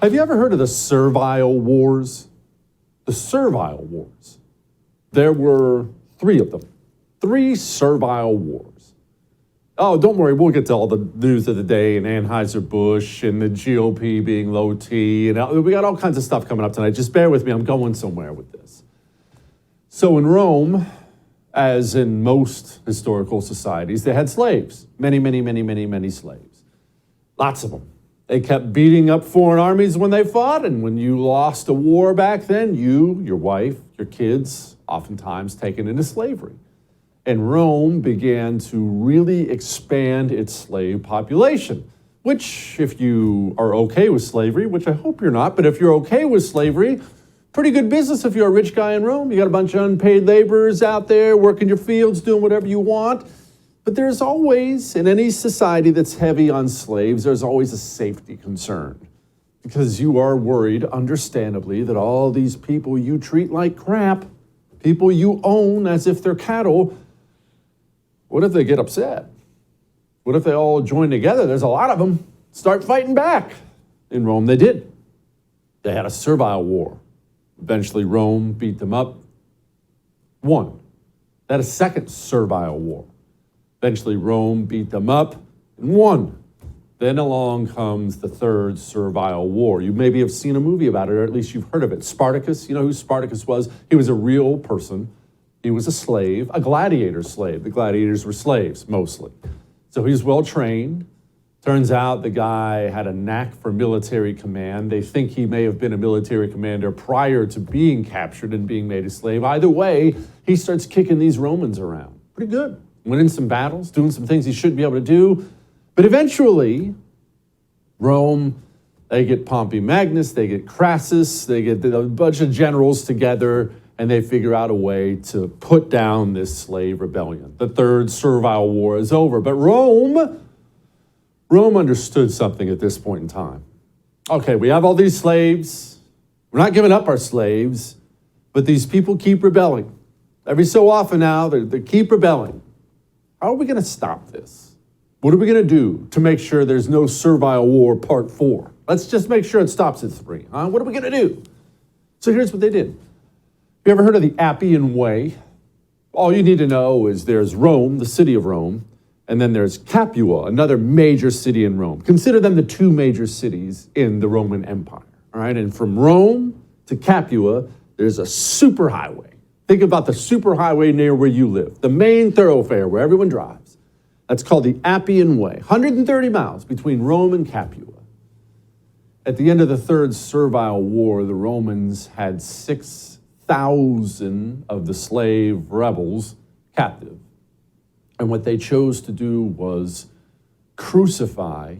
Have you ever heard of the Servile Wars? The Servile Wars. There were 3 of them. 3 Servile Wars. Oh, don't worry, we'll get to all the news of the day and Anheuser-Busch and the GOP being low T. And we got all kinds of stuff coming up tonight. Just bear with me, I'm going somewhere with this. So in Rome, as in most historical societies, they had slaves. Many slaves. Lots of them. They kept beating up foreign armies when they fought, and when you lost a war back then, you, your wife, your kids, oftentimes taken into slavery. And Rome began to really expand its slave population, which, if you are okay with slavery, which I hope you're not, but if you're okay with slavery, pretty good business if you're a rich guy in Rome. You got a bunch of unpaid laborers out there working your fields, doing whatever you want. But there's always, in any society that's heavy on slaves, there's always a safety concern. Because you are worried, understandably, that all these people you treat like crap, people you own as if they're cattle, what if they get upset? What if they all join together? There's a lot of them. Start fighting back. In Rome, they did. They had a servile war. Eventually, Rome beat them up, won. They had a second servile war. Eventually, Rome beat them up and won. Then along comes the third servile war. You maybe have seen a movie about it, or at least you've heard of it. Spartacus, you know who Spartacus was? He was a real person. He was a slave, a gladiator slave. The gladiators were slaves, mostly. So he was well-trained. Turns out the guy had a knack for military command. They think he may have been a military commander prior to being captured and being made a slave. Either way, he starts kicking these Romans around. Pretty good. Winning some battles, doing some things he shouldn't be able to do. But eventually, Rome, they get Pompey Magnus, they get Crassus, they get a bunch of generals together, and they figure out a way to put down this slave rebellion. The third servile war is over. But Rome understood something at this point in time. Okay, we have all these slaves. We're not giving up our slaves, but these people keep rebelling. Every so often now, they keep rebelling. How are we going to stop this? What are we going to do to make sure there's no servile war part 4? Let's just make sure it stops at 3. What are we going to do? So here's what they did. You ever heard of the Appian Way? All you need to know is there's Rome, the city of Rome, and then there's Capua, another major city in Rome. Consider them the 2 major cities in the Roman Empire. All right, and from Rome to Capua, there's a superhighway. Think about the superhighway near where you live, the main thoroughfare where everyone drives. That's called the Appian Way, 130 miles between Rome and Capua. At the end of the third servile war, the Romans had 6,000 of the slave rebels captive. And what they chose to do was crucify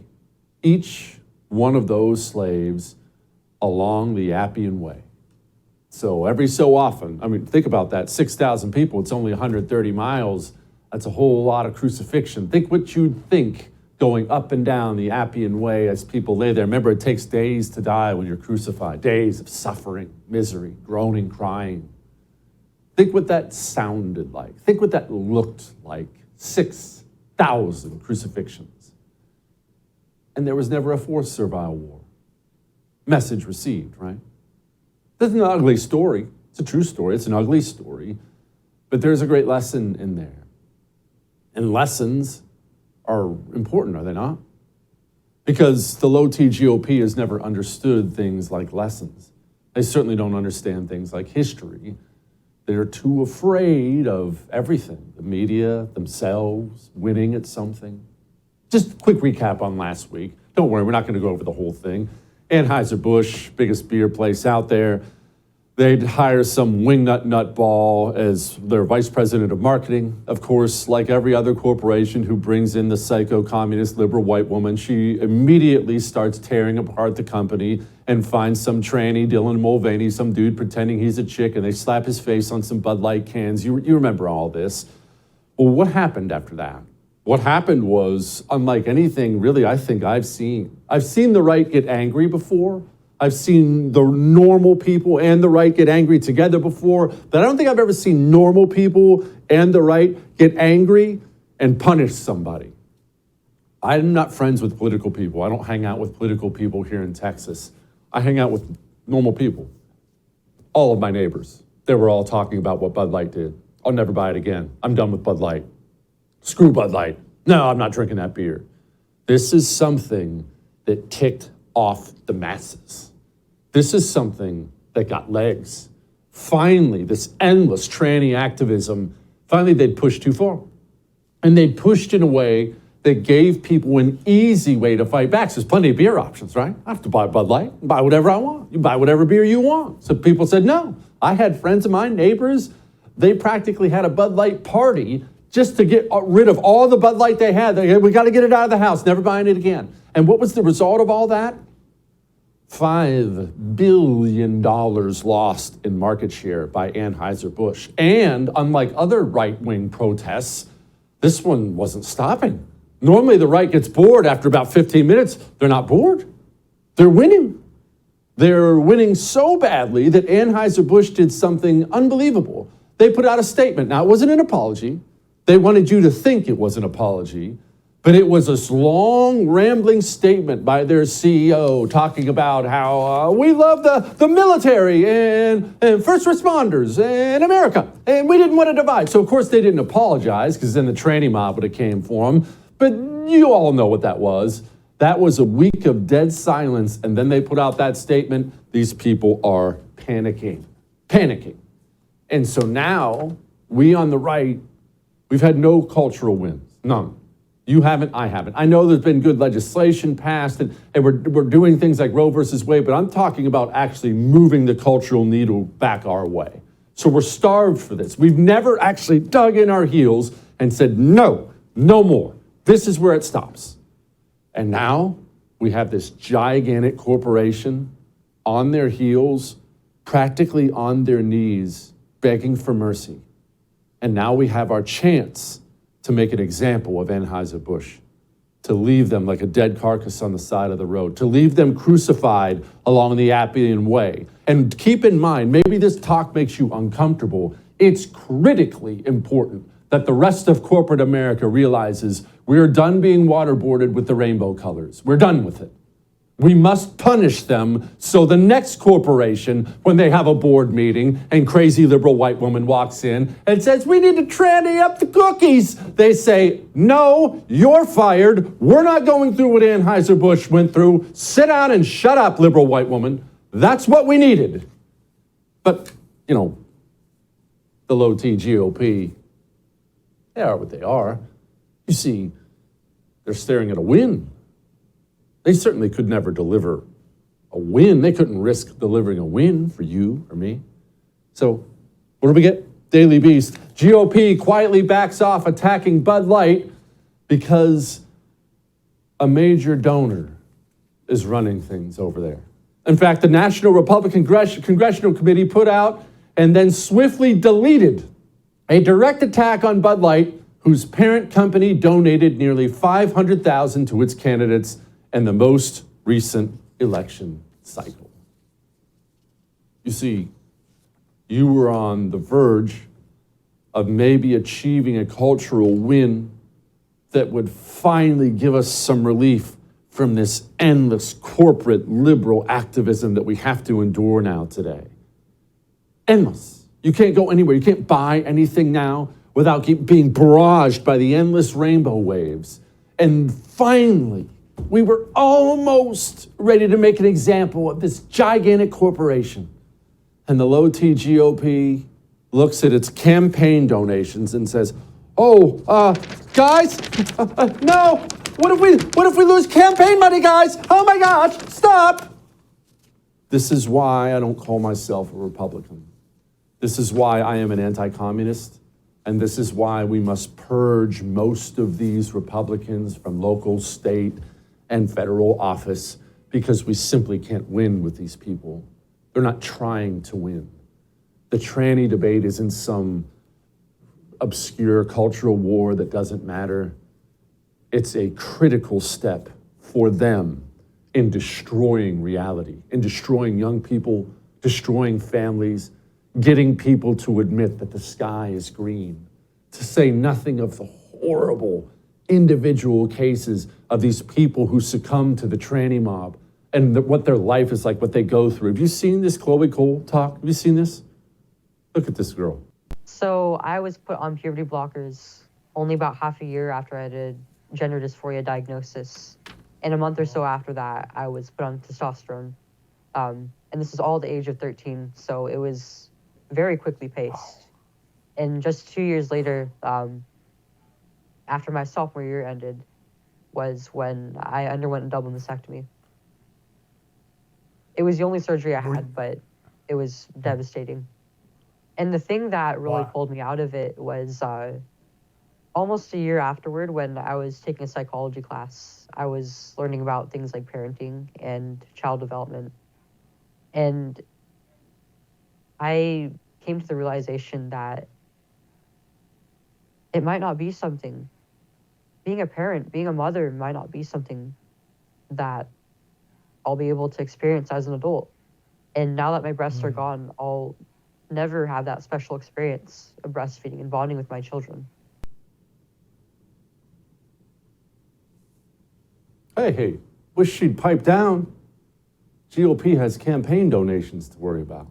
each one of those slaves along the Appian Way. So every so often, think about that, 6,000 people, it's only 130 miles. That's a whole lot of crucifixion. Think what you'd think going up and down the Appian Way as people lay there. Remember, it takes days to die when you're crucified, days of suffering, misery, groaning, crying. Think what that sounded like. Think what that looked like. 6,000 crucifixions. And there was never a 4th servile war. Message received, right? This is an ugly story. It's a true story. It's an ugly story. But there's a great lesson in there. And lessons are important, are they not? Because the low-T GOP has never understood things like lessons. They certainly don't understand things like history. They're too afraid of everything. The media, themselves, winning at something. Just a quick recap on last week. Don't worry, we're not going to go over the whole thing. Anheuser-Busch, biggest beer place out there. They'd hire some wingnut nutball as their vice president of marketing. Of course, like every other corporation who brings in the psycho-communist liberal white woman, she immediately starts tearing apart the company and finds some tranny, Dylan Mulvaney, some dude pretending he's a chick, and they slap his face on some Bud Light cans. You remember all this. Well, what happened after that? What happened was, unlike anything really I think I've seen the right get angry before. I've seen the normal people and the right get angry together before, but I don't think I've ever seen normal people and the right get angry and punish somebody. I'm not friends with political people. I don't hang out with political people here in Texas. I hang out with normal people. All of my neighbors, they were all talking about what Bud Light did. I'll never buy it again. I'm done with Bud Light. Screw Bud Light. No, I'm not drinking that beer. This is something that ticked off the masses. This is something that got legs. Finally, this endless tranny activism, finally they'd pushed too far. And they'd pushed in a way that gave people an easy way to fight back. So there's plenty of beer options, right? I have to buy Bud Light, buy whatever I want. You buy whatever beer you want. So people said no. I had friends of mine, neighbors, they practically had a Bud Light party just to get rid of all the Bud Light they had. We got to get it out of the house, never buying it again. And what was the result of all that? $5 billion lost in market share by Anheuser-Busch. And unlike other right-wing protests, this one wasn't stopping. Normally the right gets bored after about 15 minutes. They're not bored. They're winning. They're winning so badly that Anheuser-Busch did something unbelievable. They put out a statement. Now, it wasn't an apology. They wanted you to think it was an apology, but it was this long, rambling statement by their CEO talking about how we love the military and first responders and America, and we didn't want to divide. So, of course, they didn't apologize because then the tranny mob would have came for them. But you all know what that was. That was a week of dead silence, and then they put out that statement. These people are panicking. And so now, we on the right, we've had no cultural wins, none. You haven't, I haven't. I know there's been good legislation passed, and we're doing things like Roe versus Wade, but I'm talking about actually moving the cultural needle back our way. So we're starved for this. We've never actually dug in our heels and said, no more. This is where it stops. And now we have this gigantic corporation on their heels, practically on their knees, begging for mercy. And now we have our chance to make an example of Anheuser-Busch, to leave them like a dead carcass on the side of the road, to leave them crucified along the Appian Way. And keep in mind, maybe this talk makes you uncomfortable. It's critically important that the rest of corporate America realizes we're done being waterboarded with the rainbow colors. We're done with it. We must punish them so the next corporation, when they have a board meeting and crazy liberal white woman walks in and says, we need to tranny up the cookies, they say, no, you're fired. We're not going through what Anheuser-Busch went through. Sit down and shut up, liberal white woman. That's what we needed. But, the low-T GOP, they are what they are. You see, they're staring at a win. They certainly could never deliver a win. They couldn't risk delivering a win for you or me. So what do we get? Daily Beast. GOP quietly backs off attacking Bud Light because a major donor is running things over there. In fact, the National Republican Congressional Committee put out and then swiftly deleted a direct attack on Bud Light, whose parent company donated nearly $500,000 to its candidates in the most recent election cycle. You see, you were on the verge of maybe achieving a cultural win that would finally give us some relief from this endless corporate liberal activism that we have to endure now today. Endless. You can't go anywhere. You can't buy anything now without being barraged by the endless rainbow waves. And finally, we were almost ready to make an example of this gigantic corporation. And the low-T GOP looks at its campaign donations and says, guys, no, what if we lose campaign money, guys? Oh my gosh, stop. This is why I don't call myself a Republican. This is why I am an anti-communist. And this is why we must purge most of these Republicans from local, state, and federal office, because we simply can't win with these people. They're not trying to win. The tranny debate isn't some obscure cultural war that doesn't matter. It's a critical step for them in destroying reality, in destroying young people, destroying families, getting people to admit that the sky is green, to say nothing of the horrible individual cases of these people who succumb to the tranny mob and what their life is like, what they go through. Have you seen this Chloe Cole talk? Have you seen this? Look at this girl. So I was put on puberty blockers only about half a year after I had a gender dysphoria diagnosis. And a month or so after that, I was put on testosterone. And this is all at the age of 13, so it was very quickly paced. And just 2 years later, after my sophomore year ended, was when I underwent a double mastectomy. It was the only surgery I had, but it was devastating. And the thing that really pulled me out of it was almost a year afterward, when I was taking a psychology class. I was learning about things like parenting and child development. And I came to the realization that it might not be something. Being a parent, being a mother might not be something that I'll be able to experience as an adult. And now that my breasts are gone, I'll never have that special experience of breastfeeding and bonding with my children. Hey, wish she'd pipe down. GOP has campaign donations to worry about.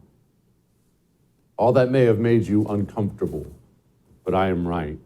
All that may have made you uncomfortable, but I am right.